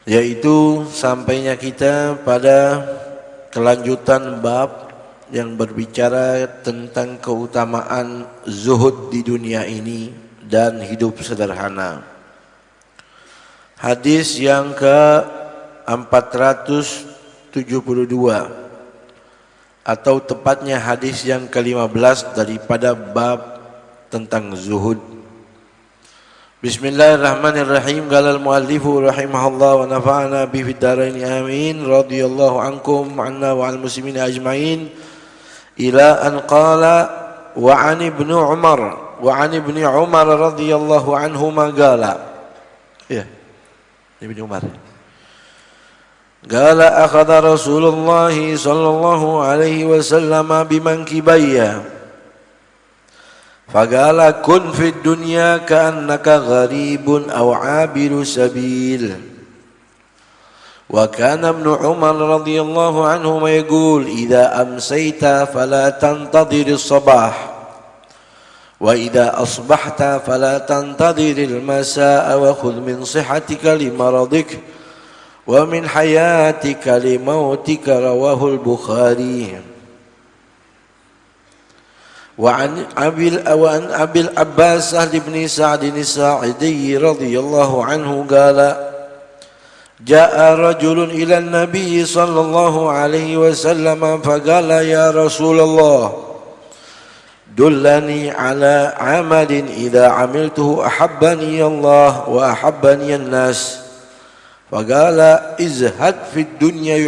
yaitu sampainya kita pada kelanjutan bab yang berbicara tentang keutamaan zuhud di dunia ini dan hidup sederhana. Hadis yang ke-472 atau tepatnya hadis yang ke-15 daripada bab tentang zuhud. Bismillahirrahmanirrahim. Qala al-muallifu rahimahullah wa nafa'ana bi fid dharain amin. Radhiyallahu ankum anna wa al muslimin ajmain. Ila an qala wa an ibnu Umar radhiyallahu anhuma qala. Ya. Ibnu Umar. Qala akhadha Rasulullah sallallahu alaihi wasallam bimankibayya. Faqala kun fid dunya ka'annaka gharibun aw 'abiru sabil. Wa kana Ibnu Umar radhiyallahu anhu yaqul idza amsayta fala tantadhir as-sabah wa idza asbahta fala tantadhir al-masaa wa khudh min sihhatika limaradik wa min hayatika limautika. Rawahu al-Bukhari. وعن أبي العباس سهل بن سعد الساعدي رضي الله عنه قال جاء رجل إلى النبي صلى الله عليه وسلم فقال يا رسول الله دلني على عمل إذا عملته أحبني الله وأحبني الناس فقال ازهد في الدنيا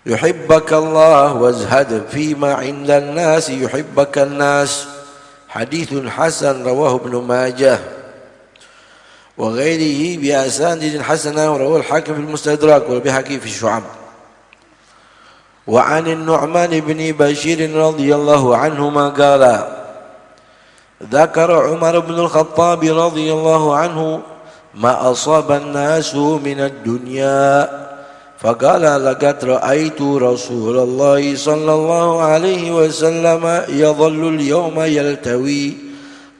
يحبك الله وازهد فيما عند الناس يحبك الناس. حديث حسن رواه ابن ماجه وغيره بأسانيد حسنة ورواه الحاكم في المستدرك والبيهقي في الشعب. وعن النعمان بن بشير رضي الله عنهما قال ذكر عمر بن الخطاب رضي الله عنه ما أصاب الناس من الدنيا فقال لقد رأيت رسول الله صلى الله عليه وسلم يظل اليوم يلتوي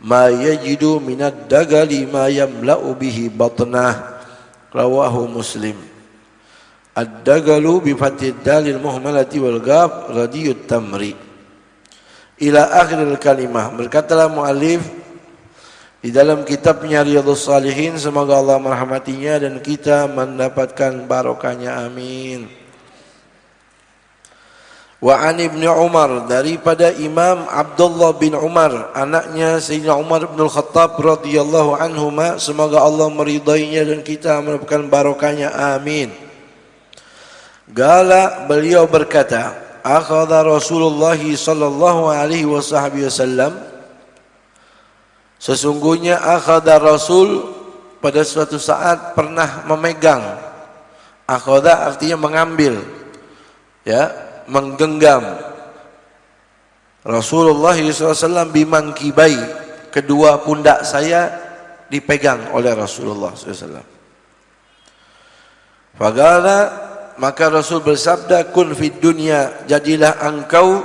ما يجد من الدغل ما يملأ به بطنه. رواه مسلم. الدغل بفتح الدال المهملة والقاف ردي التمر إلى آخر الكلمة. Berkatalah muallif di dalam kitabnya Riyadhus Shalihin, semoga Allah merahmatinya dan kita mendapatkan barokahnya, amin. Wa an Ibnu Umar, daripada Imam Abdullah bin Umar, anaknya Sayyidina Umar bin Al-Khattab radhiyallahu anhuma, semoga Allah meridainya dan kita mendapatkan barokahnya, amin. Gala, beliau berkata, akhadha Rasulullah sallallahu alaihi wasallam, sesungguhnya akhadha Rasul pada suatu saat pernah memegang. Akhadha artinya mengambil, ya, menggenggam. Rasulullah SAW bimangkibai, kedua pundak saya dipegang oleh Rasulullah SAW. Faqala, maka Rasul bersabda, kun fid dunya, jadilah engkau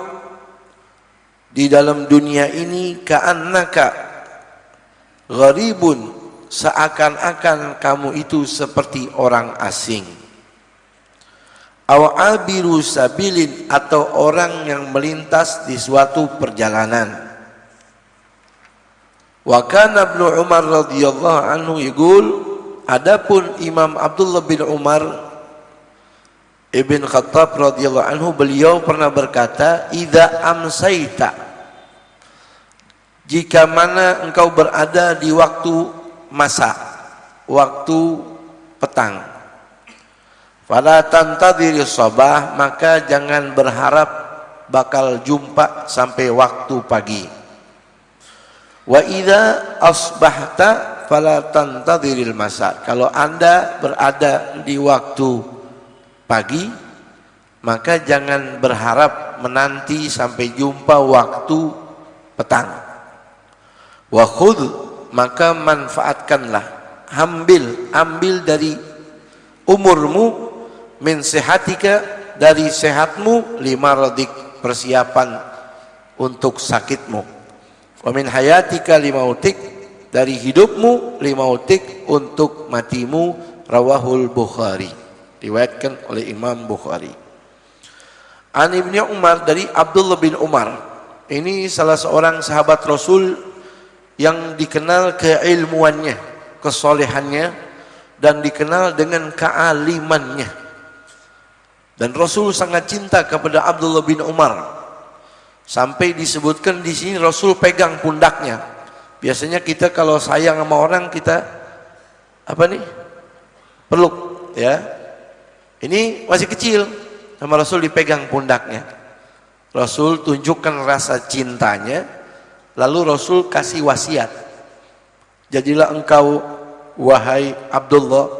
di dalam dunia ini ka'annaka gharibun, seakan-akan kamu itu seperti orang asing. Aw abiru sabilin, atau orang yang melintas di suatu perjalanan. Wa kana Ibnu Umar radhiyallahu anhu yaqul, adapun Imam Abdullah bin Umar Ibn Khattab radhiyallahu anhu, beliau pernah berkata, idza amsayta, jika mana engkau berada di waktu masa, waktu petang, fala tantadhir sabah, maka jangan berharap bakal jumpa sampai waktu pagi. Wa idza asbahta fala tantadhiril masa, kalau Anda berada di waktu pagi, maka jangan berharap menanti sampai jumpa waktu petang. Wa khudh, maka manfaatkanlah, ambil dari umurmu, min sehatika, dari sehatmu, limaradik, persiapan untuk sakitmu, wa min hayatika limautik, dari hidupmu limautik untuk matimu. Rawahul Bukhari, riwayatkan oleh Imam Bukhari. An Ibnu Umar, dari Abdullah bin Umar, ini salah seorang sahabat Rasul yang dikenal keilmuannya, kesolehannya, dan dikenal dengan kealimannya. Dan Rasul sangat cinta kepada Abdullah bin Umar, sampai disebutkan di sini Rasul pegang pundaknya. Biasanya kita kalau sayang sama orang kita apa nih? Peluk, ya. Ini masih kecil, sama Rasul dipegang pundaknya. Rasul tunjukkan rasa cintanya, lalu Rasul kasih wasiat. Jadilah engkau, wahai Abdullah,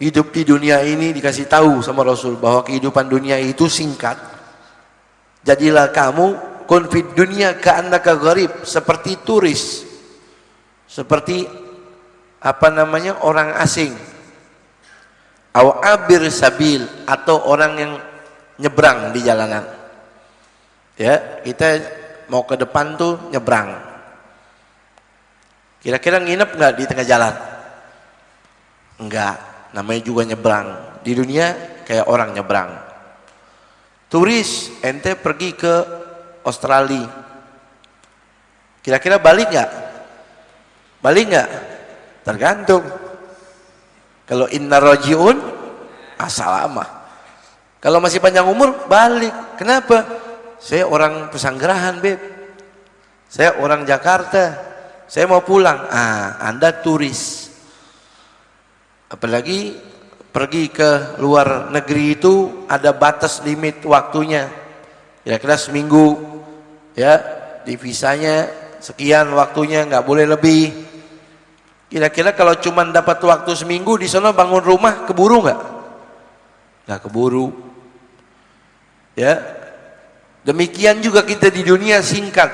hidup di dunia ini, dikasih tahu sama Rasul bahwa kehidupan dunia itu singkat. Jadilah kamu kun fid dunya ka'annaka gharib, seperti turis, seperti orang asing. Aw abir sabil, atau orang yang nyebrang di jalanan. Ya, kita mau ke depan tuh nyebrang. Kira-kira nginep nggak di tengah jalan? Enggak, namanya juga nyebrang. Di dunia kayak orang nyebrang. Turis, ente pergi ke Australia. Kira-kira balik nggak? Balik nggak? Tergantung. Kalau inna rajiun, assalamah. Kalau masih panjang umur, balik. Kenapa? Saya orang Pesanggerahan, Beb. Saya orang Jakarta. Saya mau pulang. Anda turis. Apalagi pergi ke luar negeri itu ada batas limit waktunya. Kira-kira seminggu, ya, di visanya sekian waktunya, nggak boleh lebih. Kira-kira kalau cuma dapat waktu seminggu di sana bangun rumah, keburu nggak? Nggak keburu. Ya, demikian juga kita di dunia singkat.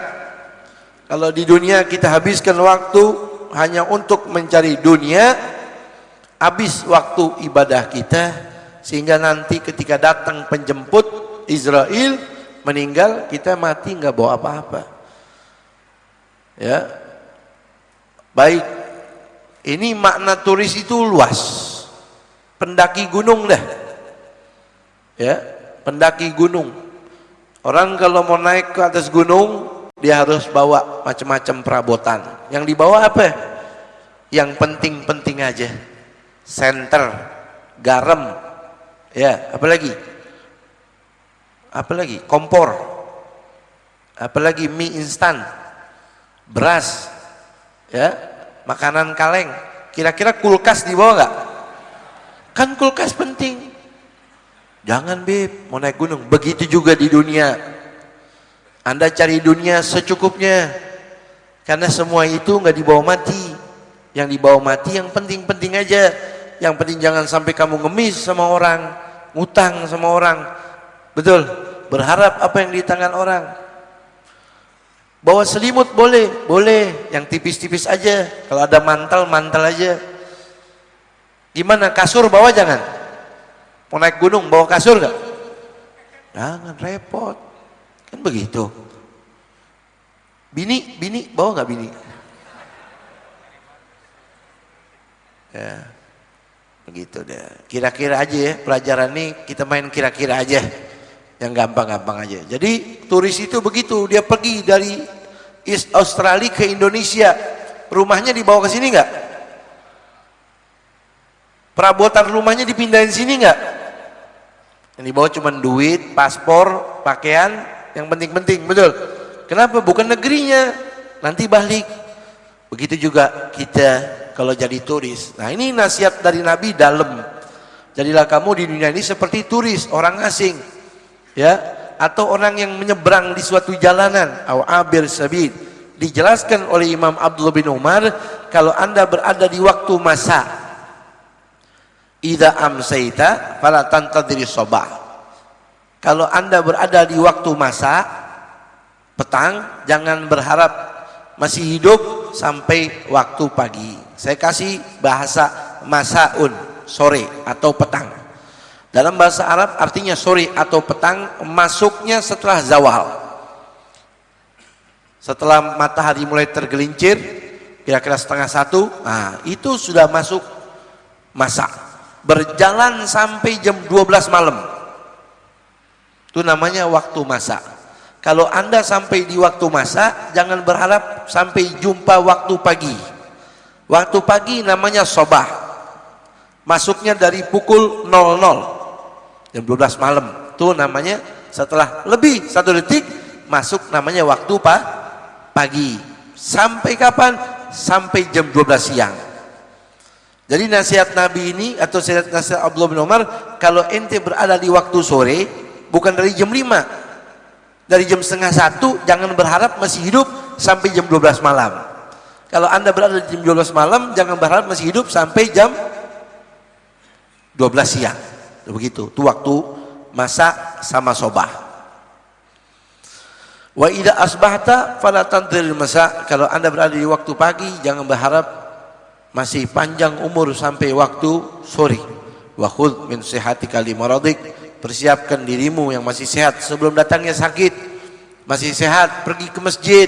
Kalau di dunia kita habiskan waktu hanya untuk mencari dunia, habis waktu ibadah kita, sehingga nanti ketika datang penjemput Israel meninggal, kita mati nggak bawa apa-apa. Ya, baik. Ini makna turis itu luas. Pendaki gunung dah. Ya, pendaki gunung. Orang kalau mau naik ke atas gunung, dia harus bawa macam-macam perabotan. Yang dibawa apa? Yang penting-penting aja. Senter, garam, ya, apalagi? Apalagi? Kompor. Apalagi mie instan, beras, ya. Makanan kaleng. Kira-kira kulkas dibawa nggak? Kan kulkas penting. Jangan, Beb, mau naik gunung. Begitu juga di dunia. Anda cari dunia secukupnya, karena semua itu nggak dibawa mati. Yang dibawa mati yang penting-penting aja. Yang penting jangan sampai kamu ngemis sama orang, ngutang sama orang. Betul, berharap apa yang di tangan orang. Bawa selimut boleh, boleh, yang tipis-tipis aja. Kalau ada mantel, mantel aja. Gimana, kasur bawa jangan? Mau naik gunung bawa kasur gak? Jangan, repot. Kan begitu. Bini bawa gak bini? Ya, begitu deh. Kira-kira aja ya, pelajaran ini kita main kira-kira aja. Yang gampang-gampang aja. Jadi turis itu begitu, dia pergi dari Australia ke Indonesia, rumahnya dibawa ke sini nggak? Perabotan rumahnya dipindahin sini nggak? Yang dibawa cuma duit, paspor, pakaian, yang penting-penting, betul? Kenapa? Bukan negerinya, nanti balik. Begitu juga kita kalau jadi turis. Nah, ini nasihat dari Nabi dalam. Jadilah kamu di dunia ini seperti turis, orang asing. Ya, atau orang yang menyeberang di suatu jalanan, aw abir sabil. Dijelaskan oleh Imam Abdullah bin Umar, kalau Anda berada di waktu masa, idza amsayta fala tantadhiri sabah. Kalau Anda berada di waktu masa petang, jangan berharap masih hidup sampai waktu pagi. Saya kasih bahasa masaun, sore atau petang. Dalam bahasa Arab artinya sore atau petang, masuknya setelah zawal. Setelah matahari mulai tergelincir, kira-kira setengah 1, nah itu sudah masuk masa. Berjalan sampai jam 12 malam. Itu namanya waktu masa. Kalau Anda sampai di waktu masa, jangan berharap sampai jumpa waktu pagi. Waktu pagi namanya sobah. Masuknya dari pukul 00 jam 12 malam. Itu namanya setelah lebih 1 detik masuk namanya waktu pagi. Sampai kapan? Sampai jam 12 siang. Jadi nasihat Nabi ini atau nasihat Abdullah bin Umar, kalau ente berada di waktu sore, bukan dari jam 5, dari jam setengah 1, jangan berharap masih hidup sampai jam 12 malam. Kalau Anda berada di jam 12 malam, jangan berharap masih hidup sampai jam 12 siang. Begitu, itu waktu masa sama sobah. Wa idza asbahta fala tantiril masa. Kalau Anda berada di waktu pagi, jangan berharap masih panjang umur sampai waktu sore. Wa khudh min sihatika li maradik. Persiapkan dirimu yang masih sehat sebelum datangnya sakit. Masih sehat, pergi ke masjid,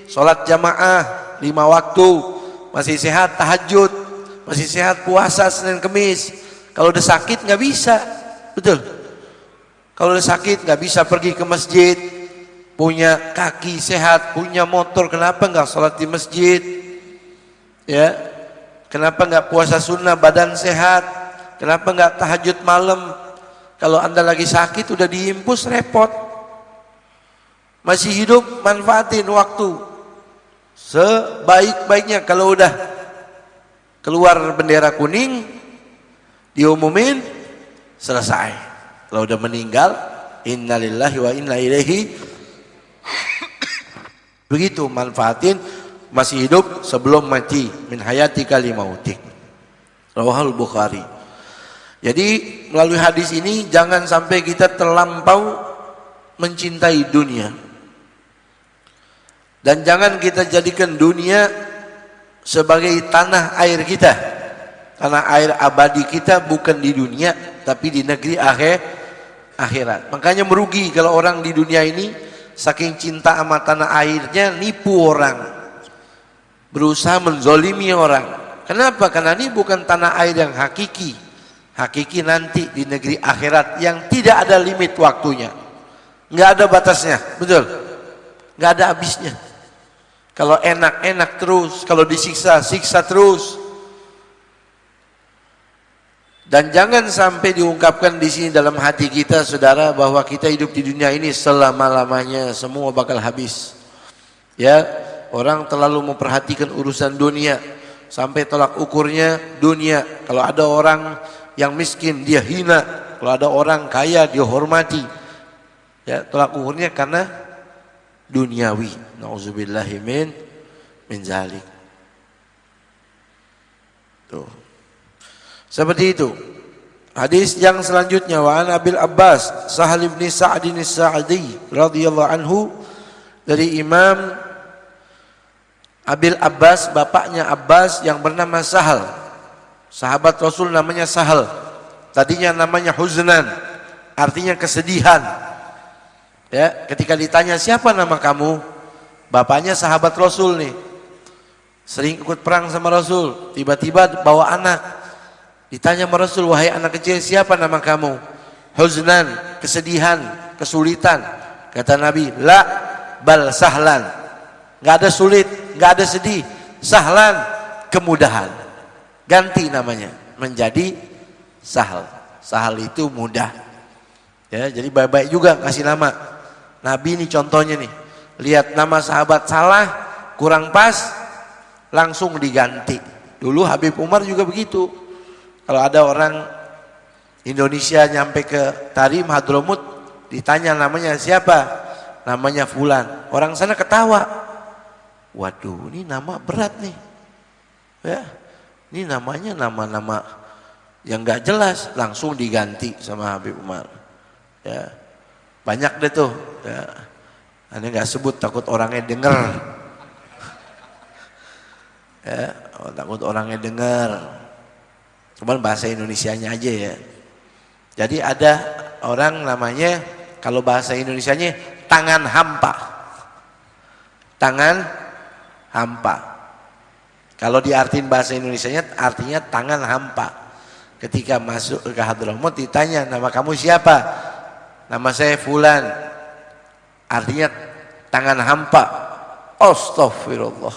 sholat jamaah 5 waktu. Masih sehat, tahajud. Masih sehat, puasa Senin Kemis. Kalau udah sakit nggak bisa, betul. Kalau udah sakit nggak bisa pergi ke masjid. Punya kaki sehat, punya motor, kenapa nggak sholat di masjid? Ya, kenapa nggak puasa sunnah, badan sehat? Kenapa nggak tahajud malam? Kalau Anda lagi sakit udah diimpus, repot. Masih hidup, manfaatin waktu sebaik-baiknya. Kalau udah keluar bendera kuning, diumumin, selesai. Kalau udah meninggal, innalillahi wa inna ilaihi. Begitu, manfaatin masih hidup sebelum mati. Min hayatika li mautik. Rawahul Bukhari. Jadi melalui hadis ini jangan sampai kita terlampau mencintai dunia. Dan jangan kita jadikan dunia sebagai tanah air kita. Tanah air abadi kita bukan di dunia tapi di negeri akhirat. Makanya merugi kalau orang di dunia ini saking cinta sama tanah airnya nipu orang. Berusaha menzolimi orang. Kenapa? Karena ini bukan tanah air yang hakiki. Hakiki nanti di negeri akhirat yang tidak ada limit waktunya, nggak ada batasnya, betul, nggak ada habisnya. Kalau enak-enak terus, kalau disiksa, siksa terus. Dan jangan sampai diungkapkan di sini dalam hati kita, saudara, bahwa kita hidup di dunia ini selama-lamanya, semua bakal habis. Ya, orang terlalu memperhatikan urusan dunia sampai tolak ukurnya dunia. Kalau ada orang yang miskin dia hina, kalau ada orang kaya dia hormati. Ya, tolak ukurnya karena duniawi. Nauzubillahi min zalik. Tuh. Seperti itu. Hadis yang selanjutnya, wa an Abil Abbas Sahal bin Sa'din As-Sa'di radhiyallahu anhu, dari Imam Abil Abbas, bapaknya Abbas yang bernama Sahal. Sahabat Rasul namanya Sahal. Tadinya namanya Huznan, artinya kesedihan. Ya, ketika ditanya siapa nama kamu, bapaknya sahabat Rasul nih, sering ikut perang sama Rasul. Tiba-tiba bawa anak, ditanya sama Rasul, wahai anak kecil, siapa nama kamu? Huznan, kesedihan, kesulitan. Kata Nabi, la bal sahlan. Nggak ada sulit, nggak ada sedih. Sahlan, kemudahan. Ganti namanya menjadi Sahal. Sahal itu mudah. Ya, jadi baik-baik juga kasih nama. Nabi ini contohnya nih. Lihat nama sahabat salah, kurang pas, langsung diganti. Dulu Habib Umar juga begitu. Kalau ada orang Indonesia nyampe ke Tarim Hadramut, ditanya namanya siapa? Namanya Fulan. Orang sana ketawa. Waduh, ini nama berat nih. Ya. Ini namanya nama-nama yang nggak jelas, langsung diganti sama Habib Umar. Ya, banyak deh tuh. Ya. Ane nggak sebut takut orangnya dengar. Ya, takut orangnya dengar. Cuman bahasa Indonesianya aja ya. Jadi ada orang namanya, kalau bahasa Indonesianya tangan hampa. Tangan hampa. Kalau diartiin bahasa Indonesianya artinya tangan hampa. Ketika masuk ke Hadramaut ditanya, nama kamu siapa? Nama saya Fulan. Artinya tangan hampa. Astagfirullah.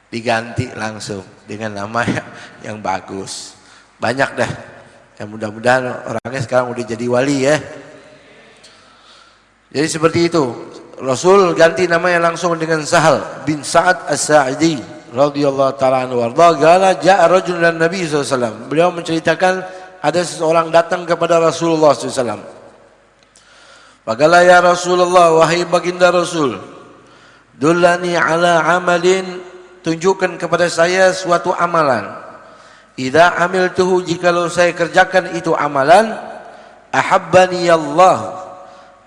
Diganti langsung dengan nama yang bagus. Banyak dah. Ya mudah-mudahan orangnya sekarang udah jadi wali ya. Jadi seperti itu. Rasul ganti namanya langsung dengan Sahal bin Sa'ad As-Sa'idi radhiyallahu ta'ala anhu warda. Qala ja'a rajulun lan Nabi sallallahu alaihi wasallam. Beliau menceritakan ada seseorang datang kepada Rasulullah sallallahu alaihi wasallam. Faqala ya Rasulullah, wahai baginda Rasul, dullani ala amalin, tunjukkan kepada saya suatu amalan. Idza amiltuhu, jikalau saya kerjakan itu amalan, ahabbani Allah,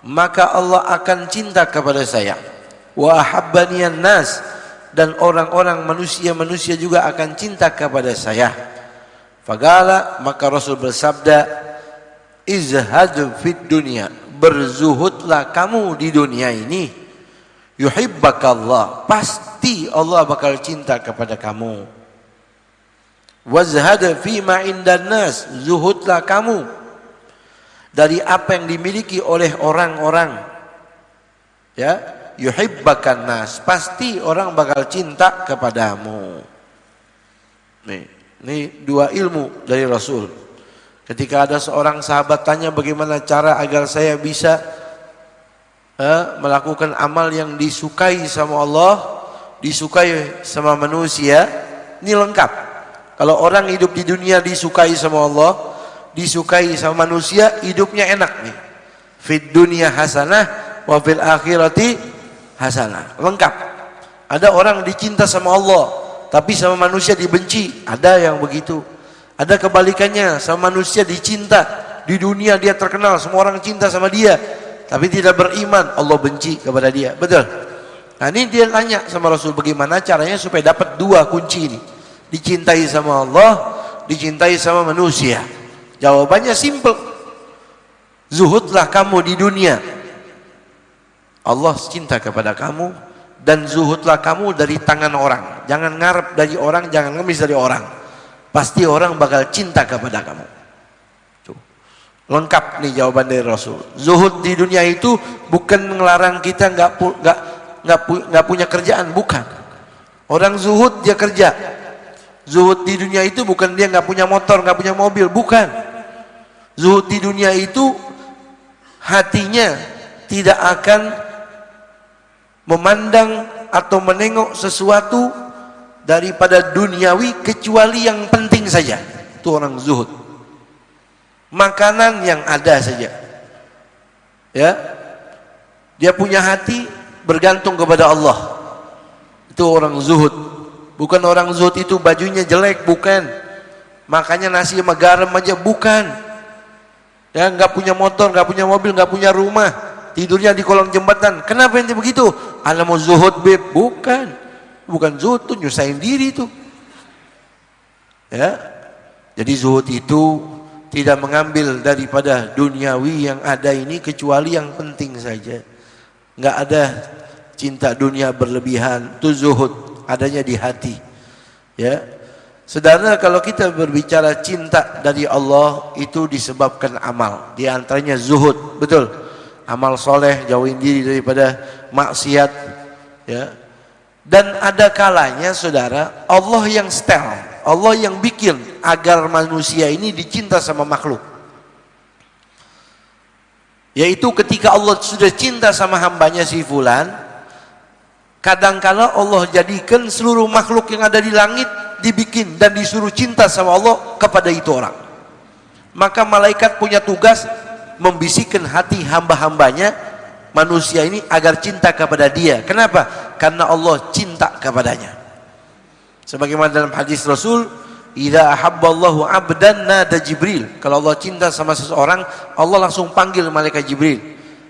maka Allah akan cinta kepada saya. Wa ahabbani an-nas, dan orang-orang manusia juga akan cinta kepada saya. Faqala, maka Rasul bersabda, izhad fid dunya, berzuhudlah kamu di dunia ini. Yuhibbakallah, pasti Allah bakal cinta kepada kamu. Wazhad fima indan nas, zuhudlah kamu dari apa yang dimiliki oleh orang-orang. Ya, yuhibbakan nas, pasti orang bakal cinta kepadamu. Ini dua ilmu dari Rasul. Ketika ada seorang sahabat tanya bagaimana cara agar saya bisa melakukan amal yang disukai sama Allah, disukai sama manusia, ini lengkap. Kalau orang hidup di dunia disukai sama Allah, disukai sama manusia, hidupnya enak nih. Fid dunya hasanah wa fil akhirati hasanah. Lengkap. Ada orang dicinta sama Allah, tapi sama manusia dibenci. Ada yang begitu. Ada kebalikannya, sama manusia dicinta. Di dunia dia terkenal, semua orang cinta sama dia, tapi tidak beriman, Allah benci kepada dia. Betul? Nah ini dia tanya sama Rasul, bagaimana caranya supaya dapat dua kunci ini. Dicintai sama Allah, dicintai sama manusia. Jawabannya simple. Zuhudlah kamu di dunia, Allah cinta kepada kamu. Dan zuhudlah kamu dari tangan orang. Jangan ngarep dari orang, jangan ngemis dari orang. Pasti orang bakal cinta kepada kamu. Tuh. Lengkap nih jawaban dari Rasul. Zuhud di dunia itu bukan ngelarang kita nggak punya kerjaan, bukan. Orang zuhud dia kerja. Zuhud di dunia itu bukan dia nggak punya motor, nggak punya mobil, bukan. Zuhud di dunia itu hatinya tidak akan memandang atau menengok sesuatu daripada duniawi kecuali yang penting saja. Itu orang zuhud. Makanan yang ada saja. Ya. Dia punya hati bergantung kepada Allah. Itu orang zuhud. Bukan orang zuhud itu bajunya jelek, bukan. Makanya nasi sama garam aja, bukan. Ya, nggak punya motor, nggak punya mobil, nggak punya rumah, tidurnya di kolong jembatan. Kenapa ente begitu? Ana mau zuhud beb, bukan. Bukan zuhud tuh nyusahin diri tuh. Ya. Jadi zuhud itu tidak mengambil daripada duniawi yang ada ini kecuali yang penting saja. Nggak ada cinta dunia berlebihan, itu zuhud. Adanya di hati. Ya. Saudara, kalau kita berbicara cinta dari Allah itu disebabkan amal. Di antaranya zuhud, betul. Amal soleh, jauhin diri daripada maksiat. Ya. Dan ada kalanya saudara, Allah yang setel, Allah yang bikin agar manusia ini dicinta sama makhluk. Yaitu ketika Allah sudah cinta sama hambanya si fulan, kadangkala Allah jadikan seluruh makhluk yang ada di langit dibikin dan disuruh cinta sama Allah kepada itu orang. Maka malaikat punya tugas membisikkan hati hamba-hambanya manusia ini agar cinta kepada dia. Kenapa? Karena Allah cinta kepadanya. Sebagaimana dalam hadis Rasul, idza ahabballahu 'abdan nada Jibril. Kalau Allah cinta sama seseorang, Allah langsung panggil malaikat Jibril.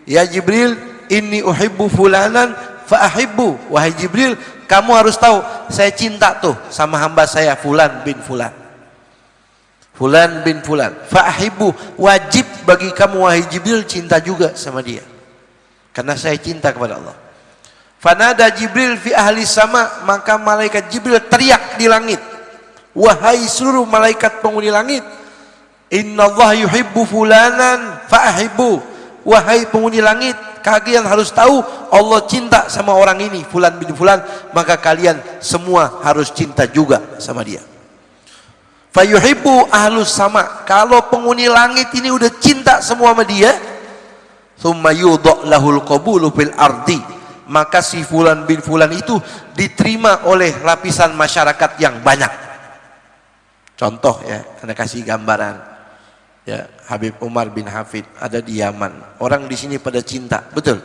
Ya Jibril, inni uhibbu fulanan fa'ahibbu. Wahai Jibril, kamu harus tahu saya cinta tuh sama hamba saya Fulan bin Fulan. Fulan bin Fulan. Fa'ahibbu, wajib bagi kamu wahai Jibril cinta juga sama dia. Karena saya cinta kepada Allah. Fanada Jibril fi ahli sama, maka malaikat Jibril teriak di langit, wahai seluruh malaikat penghuni langit, innallaha yuhibbu fulanan fa'ahibbu, wahai penghuni langit, kalian harus tahu Allah cinta sama orang ini, fulan bin fulan, maka kalian semua harus cinta juga sama dia. Fayuhibbu ahlus sama, kalau penghuni langit ini udah cinta semua sama dia, thumma yudha lahul qabulu fil ardi, maka si fulan bin fulan itu diterima oleh lapisan masyarakat yang banyak. Contoh ya, Anda kasih gambaran ya, Habib Umar bin Hafid ada di Yaman, orang di sini pada cinta, betul?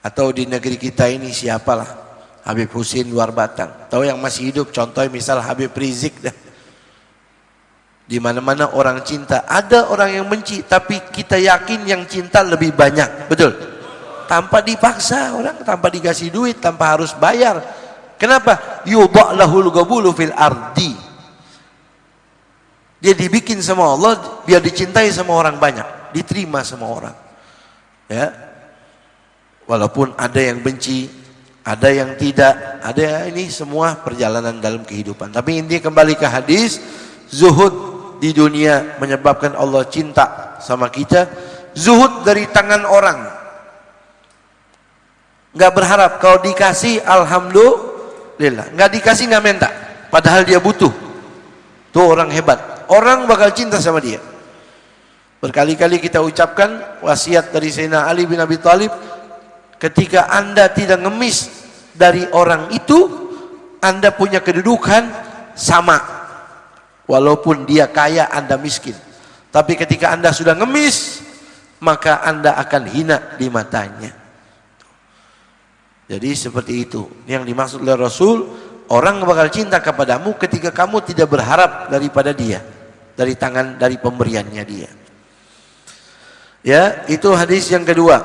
Atau di negeri kita ini siapalah, Habib Husin luar Batang, tahu yang masih hidup, contohnya misal Habib Rizik dah. Di mana-mana orang cinta, ada orang yang benci, tapi kita yakin yang cinta lebih banyak, betul? Tanpa dipaksa orang, tanpa dikasih duit, tanpa harus bayar. Kenapa? Yudha lahul qabulu fil ardi, dia dibikin sama Allah biar dicintai sama orang banyak, diterima sama orang ya. Walaupun ada yang benci, ada yang tidak, ada, ini semua perjalanan dalam kehidupan. Tapi intinya kembali ke hadis, zuhud di dunia menyebabkan Allah cinta sama kita. Zuhud dari tangan orang, nggak berharap, kalau dikasih alhamdulillah, nggak dikasih nggak minta, padahal dia butuh. Tuh orang hebat, orang bakal cinta sama dia. Berkali-kali kita ucapkan wasiat dari Sayyidina Ali bin Abi Thalib, ketika Anda tidak ngemis dari orang itu, Anda punya kedudukan sama, walaupun dia kaya Anda miskin. Tapi ketika Anda sudah ngemis, maka Anda akan hina di matanya. Jadi seperti itu yang dimaksud oleh Rasul, orang bakal cinta kepadamu ketika kamu tidak berharap daripada dia, dari tangan, dari pemberiannya dia. Ya, itu hadis yang kedua.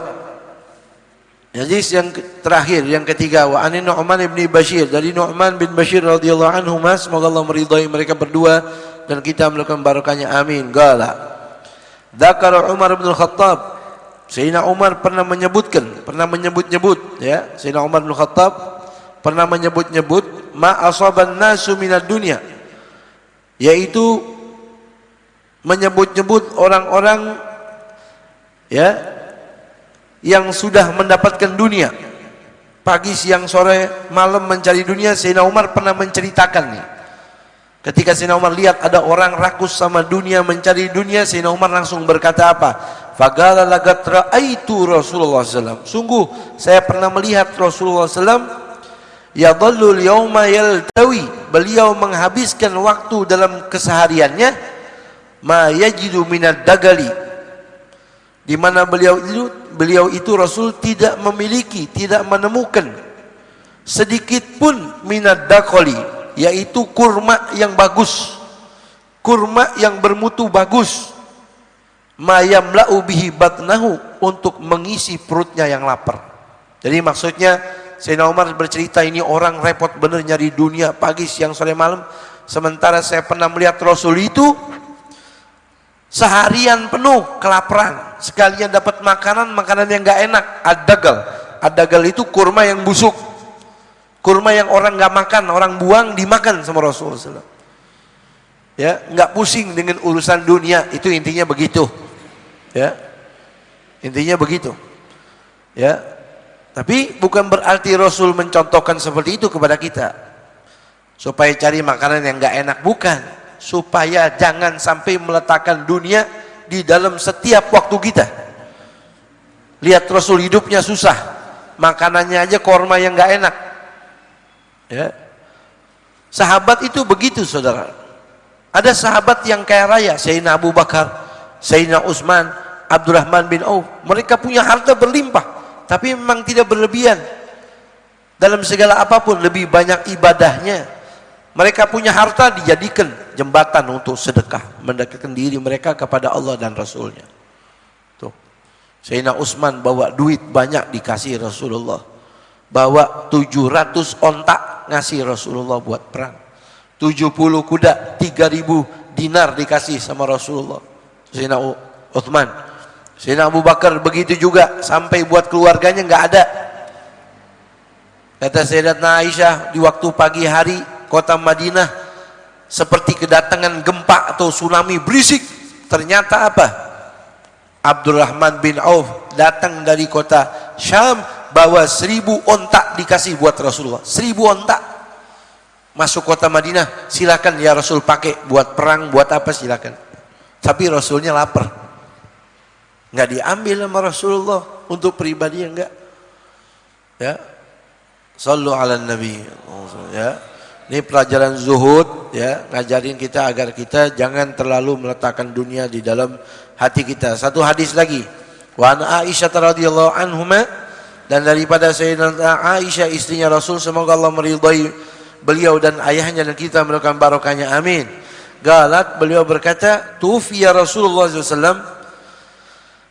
Hadis yang terakhir, yang ketiga, wa anin Nu'man bin Bashir, dari Nu'man bin Bashir radhiyallahu anhu, semoga Allah meridai mereka berdua dan kita melakukan barakahnya, amin. Qala dzakara Umar bin Khattab, Sayyidina Umar pernah menyebut-nyebut ya, Sayyidina Umar bin Khattab pernah menyebut-nyebut ma asaban nasu minad dunya, yaitu menyebut-nyebut orang-orang ya yang sudah mendapatkan dunia, pagi siang sore malam mencari dunia. Sayyidina Umar pernah menceritakan nih, ketika Sayyidina Umar lihat ada orang rakus sama dunia, mencari dunia, Sayyidina Umar langsung berkata apa? Faqala laqad ra'aitu Rasulullah SAW, sungguh saya pernah melihat Rasulullah SAW, yadhallul yauma yaltawi, beliau menghabiskan waktu dalam kesehariannya, ma yajidu minad dagali, di mana beliau itu Rasul tidak memiliki, tidak menemukan sedikit pun minad dakoli, yaitu kurma yang bagus, kurma yang bermutu bagus, ma yamla'u bihi batnahu, untuk mengisi perutnya yang lapar. Jadi maksudnya Sayyidina Umar bercerita, ini orang repot bener nyari dunia pagi siang sore malam, sementara saya pernah melihat Rasul itu seharian penuh kelaparan, sekalian dapat makanan yang gak enak, ad-dagal. Ad-dagal itu kurma yang busuk, kurma yang orang gak makan, orang buang, dimakan sama Rasulullah SAW. Ya, nggak pusing dengan urusan dunia, itu intinya begitu. Ya, intinya begitu. Ya, tapi bukan berarti Rasul mencontohkan seperti itu kepada kita supaya cari makanan yang nggak enak, bukan. Supaya jangan sampai meletakkan dunia di dalam setiap waktu kita. Lihat Rasul hidupnya susah, makanannya aja korma yang nggak enak. Ya, sahabat itu begitu, saudara. Ada sahabat yang kaya raya, Sayyidina Abu Bakar, Sayyidina Utsman, Abdurrahman bin Auf, mereka punya harta berlimpah, tapi memang tidak berlebihan dalam segala apapun, lebih banyak ibadahnya. Mereka punya harta dijadikan jembatan untuk sedekah, mendekatkan diri mereka kepada Allah dan Rasulnya. Tuh, Sayyidina Utsman bawa duit banyak dikasih Rasulullah, bawa 700 ontak ngasih Rasulullah buat perang, 70 kuda, 3000 dinar dikasih sama Rasulullah. Sayyidina Utsman. Sayyidina Abu Bakar begitu juga, sampai buat keluarganya nggak ada. Kata Sayyidatna Aisyah, di waktu pagi hari kota Madinah seperti kedatangan gempa atau tsunami berisik. Ternyata apa? Abdurrahman bin Auf datang dari kota Syam, bawa 1000 ontak dikasih buat Rasulullah. 1000 ontak. Masuk kota Madinah, silakan ya Rasul, pakai buat perang, buat apa silakan. Tapi Rasulnya lapar, nggak diambil sama Rasulullah untuk pribadi, enggak. Ya, sallu ala nabi. Ya, ini pelajaran zuhud, ya, ngajarin kita agar kita jangan terlalu meletakkan dunia di dalam hati kita. Satu hadis lagi, wa an Aisyah radhiyallahu anhuma, dan daripada Sayyidatuna Aisyah istrinya Rasul, semoga Allah meridhai beliau dan ayahnya dan kita mendapatkan barokahnya, amin. Galat, beliau berkata, tufiya Rasulullah SAW,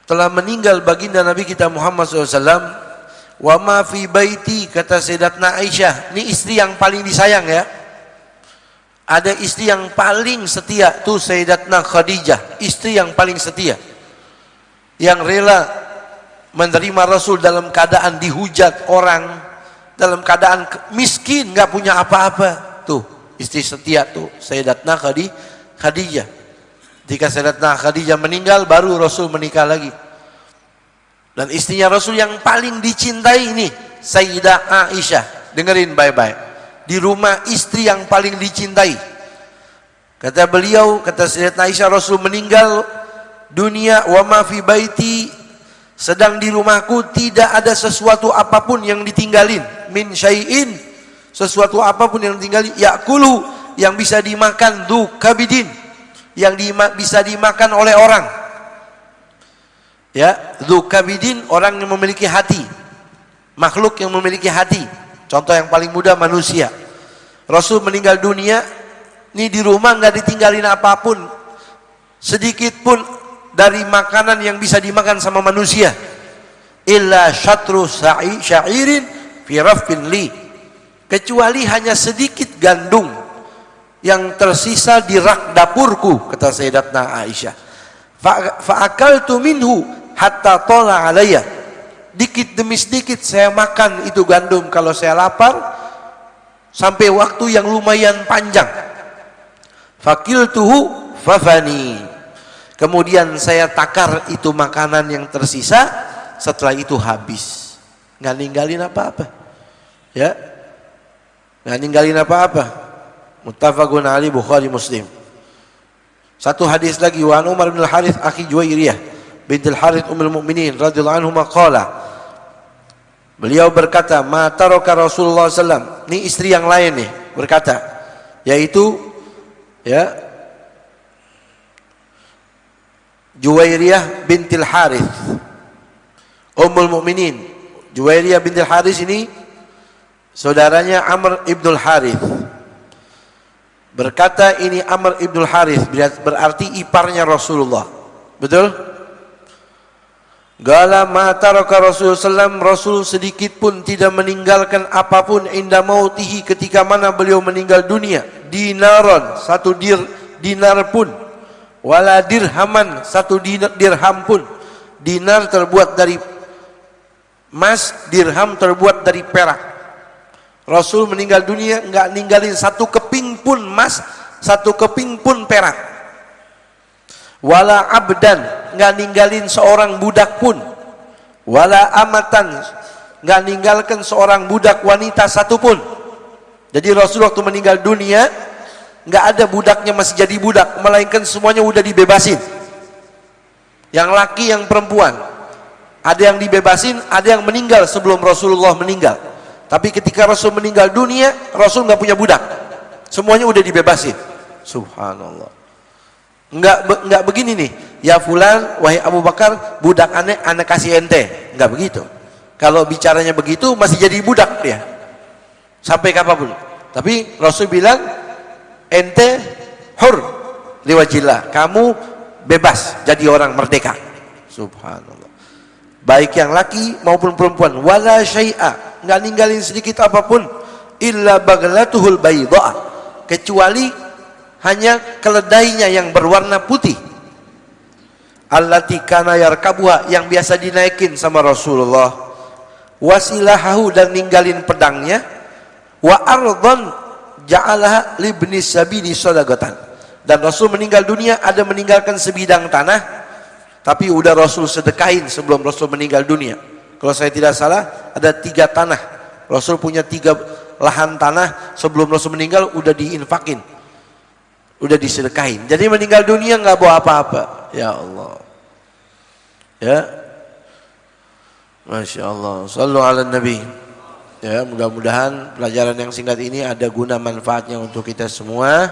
telah meninggal baginda Nabi kita Muhammad SAW. Wa ma fi baiti, kata Sayyidatna Aisyah, ini istri yang paling disayang ya. Ada istri yang paling setia, tuh Sayyidatna Khadijah, istri yang paling setia, yang rela menerima Rasul dalam keadaan dihujat orang, dalam keadaan miskin, nggak punya apa-apa. Tuh istri setia tuh Sayyidatna Khadijah. Jika Sayyidatna Khadijah meninggal, baru Rasul menikah lagi. Dan istrinya Rasul yang paling dicintai ini Sayyidah Aisyah. Dengerin baik-baik, di rumah istri yang paling dicintai. Kata beliau, kata Sayyidatna Aisyah, Rasul meninggal dunia, wa ma fi baiti, sedang di rumahku tidak ada sesuatu apapun yang ditinggalin, min syai'in, sesuatu apapun yang ditinggalin, yakulu, yang bisa dimakan, dzu kabidin, yang bisa dimakan oleh orang. Ya, dzu kabidin, orang yang memiliki hati, makhluk yang memiliki hati. Contoh yang paling mudah, manusia. Rasul meninggal dunia, ini di rumah nggak ditinggalin apapun, sedikit pun dari makanan yang bisa dimakan sama manusia, illa syatru syairin fi rafin li, kecuali hanya sedikit gandum yang tersisa di rak dapurku, kata Sayyidatna Aisyah. Fa akaltu minhu hatta tala alayya, dikit demi sedikit saya makan itu gandum kalau saya lapar, sampai waktu yang lumayan panjang. Fakiltuhu fafani, kemudian saya takar itu makanan yang tersisa, setelah itu habis, nggak ninggalin apa-apa, ya, nggak ninggalin apa-apa. Muttafaqun alaihi, Bukhari Muslim. Satu hadis lagi, wa Umar bin Al-Harith akhi Juwairiyah bint Al-Harith ummul mukminin radhiyallahu anhu qala, beliau berkata, ma taraka Rasulullah sallallahu, ini istri yang lain nih berkata, yaitu ya Juwairiyah bintil Harith Ummul Mukminin. Juwairiyah bintil Harith ini saudaranya Amr ibnul Harith. Berkata ini Amr ibnul Harith, berarti iparnya Rasulullah. Betul? Gala ma taraka Rasulullah sallam, Rasul sedikit pun tidak meninggalkan apapun inda mautihi, ketika mana beliau meninggal dunia, dinaron, satu dinar pun, wala dirhaman, satu dirham pun. Dinar terbuat dari emas, dirham terbuat dari perak. Rasul meninggal dunia enggak ninggalin satu keping pun emas, satu keping pun perak. Wala abdan, enggak ninggalin seorang budak pun. Wala amatan, enggak ninggalkan seorang budak wanita satu pun. Jadi Rasul waktu meninggal dunia nggak ada budaknya masih jadi budak, melainkan semuanya udah dibebasin. Yang laki, yang perempuan, ada yang dibebasin, ada yang meninggal sebelum Rasulullah meninggal. Tapi ketika Rasul meninggal dunia, Rasul nggak punya budak, semuanya udah dibebasin. Subhanallah. Nggak begini nih, ya fulan, wahai Abu Bakar, budak anak kasih ente, nggak begitu. Kalau bicaranya begitu masih jadi budak dia sampai kapanpun. Tapi Rasul bilang, ente hur liwajillah, kamu bebas jadi orang merdeka. Subhanallah. Baik yang laki maupun perempuan, wala syai'a, nggak ninggalin sedikit apapun, illa baglatuhul bayda, kecuali hanya keledainya yang berwarna putih, allati kana yarkabuha, yang biasa dinaikin sama Rasulullah. wasilahahu dan ninggalin pedangnya, wa ardhan ja'alaha libni sabili sadaqatan. Dan Rasul meninggal dunia ada meninggalkan sebidang tanah, tapi udah Rasul sedekahin sebelum Rasul meninggal dunia. Kalau saya tidak salah ada 3 tanah. Rasul punya 3 lahan tanah sebelum Rasul meninggal udah diinfakin, udah disedekahin. Jadi meninggal dunia nggak bawa apa-apa. Ya Allah. Ya. Masya Allah. Sallu ala Nabi. Ya, mudah-mudahan pelajaran yang singkat ini ada guna manfaatnya untuk kita semua.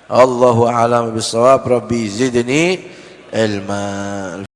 Allahu a'lam bishawab. Rabbi zidni ilma.